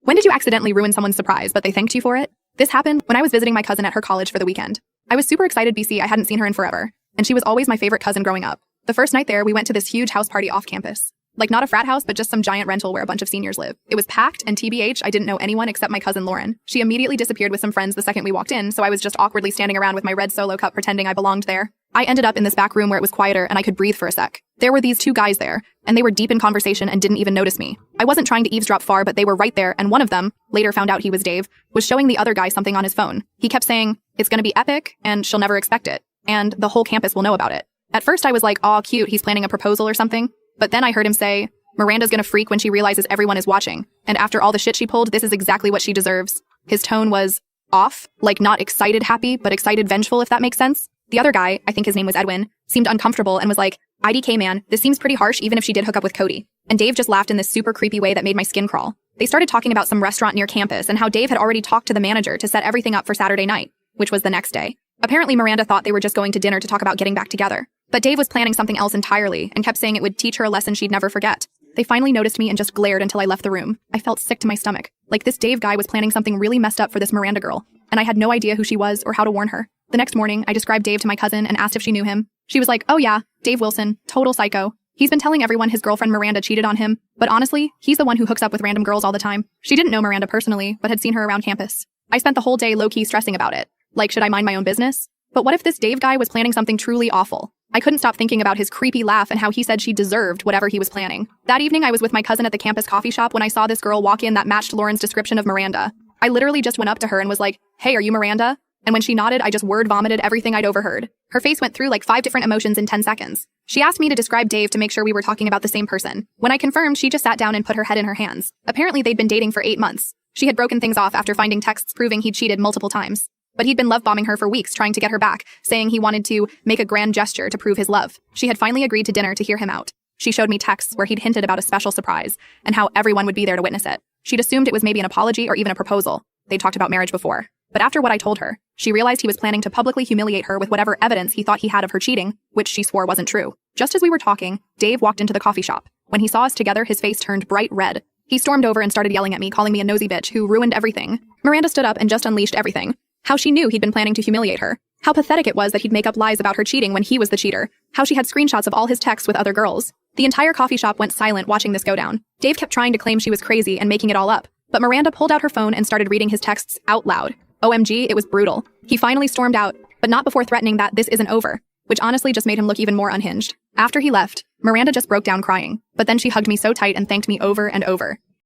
When did you accidentally ruin someone's surprise, but they thanked you for it? This happened when I was visiting my cousin at her college for the weekend. I was super excited BC, I hadn't seen her in forever, and she was always my favorite cousin growing up. The first night there, we went to this huge house party off campus. Like not a frat house, but just some giant rental where a bunch of seniors live. It was packed, and TBH, I didn't know anyone except my cousin Lauren. She immediately disappeared with some friends the second we walked in, so I was just awkwardly standing around with my red Solo cup pretending I belonged there. I ended up in this back room where it was quieter and I could breathe for a sec. There were these two guys there, and they were deep in conversation and didn't even notice me. I wasn't trying to eavesdrop far, but they were right there, and one of them, later found out he was Dave, was showing the other guy something on his phone. He kept saying, "It's gonna be epic, and she'll never expect it, and the whole campus will know about it." At first I was like, "Aw, cute, he's planning a proposal or something," but then I heard him say, "Miranda's gonna freak when she realizes everyone is watching, and after all the shit she pulled, this is exactly what she deserves." His tone was off, like not excited happy, but excited vengeful, if that makes sense. The other guy, I think his name was Edwin, seemed uncomfortable and was like, "IDK man, this seems pretty harsh even if she did hook up with Cody." And Dave just laughed in this super creepy way that made my skin crawl. They started talking about some restaurant near campus and how Dave had already talked to the manager to set everything up for Saturday night, which was the next day. Apparently Miranda thought they were just going to dinner to talk about getting back together. But Dave was planning something else entirely and kept saying it would teach her a lesson she'd never forget. They finally noticed me and just glared until I left the room. I felt sick to my stomach. Like this Dave guy was planning something really messed up for this Miranda girl, and I had no idea who she was or how to warn her. The next morning, I described Dave to my cousin and asked if she knew him. She was like, "Oh yeah, Dave Wilson, total psycho. He's been telling everyone his girlfriend Miranda cheated on him, but honestly, he's the one who hooks up with random girls all the time." She didn't know Miranda personally, but had seen her around campus. I spent the whole day low-key stressing about it. Like, should I mind my own business? But what if this Dave guy was planning something truly awful? I couldn't stop thinking about his creepy laugh and how he said she deserved whatever he was planning. That evening, I was with my cousin at the campus coffee shop when I saw this girl walk in that matched Lauren's description of Miranda. I literally just went up to her and was like, "Hey, are you Miranda?" And when she nodded, I just word vomited everything I'd overheard. Her face went through like 5 different emotions in 10 seconds. She asked me to describe Dave to make sure we were talking about the same person. When I confirmed, she just sat down and put her head in her hands. Apparently, they'd been dating for 8 months. She had broken things off after finding texts proving he'd cheated multiple times. But he'd been love-bombing her for weeks, trying to get her back, saying he wanted to make a grand gesture to prove his love. She had finally agreed to dinner to hear him out. She showed me texts where he'd hinted about a special surprise and how everyone would be there to witness it. She'd assumed it was maybe an apology or even a proposal. They'd talked about marriage before. But after what I told her, she realized he was planning to publicly humiliate her with whatever evidence he thought he had of her cheating, which she swore wasn't true. Just as we were talking, Dave walked into the coffee shop. When he saw us together, his face turned bright red. He stormed over and started yelling at me, calling me a nosy bitch who ruined everything. Miranda stood up and just unleashed everything. How she knew he'd been planning to humiliate her. How pathetic it was that he'd make up lies about her cheating when he was the cheater. How she had screenshots of all his texts with other girls. The entire coffee shop went silent watching this go down. Dave kept trying to claim she was crazy and making it all up. But Miranda pulled out her phone and started reading his texts out loud. OMG, it was brutal. He finally stormed out, but not before threatening that this isn't over, which honestly just made him look even more unhinged. After he left, Miranda just broke down crying, but then she hugged me so tight and thanked me over and over.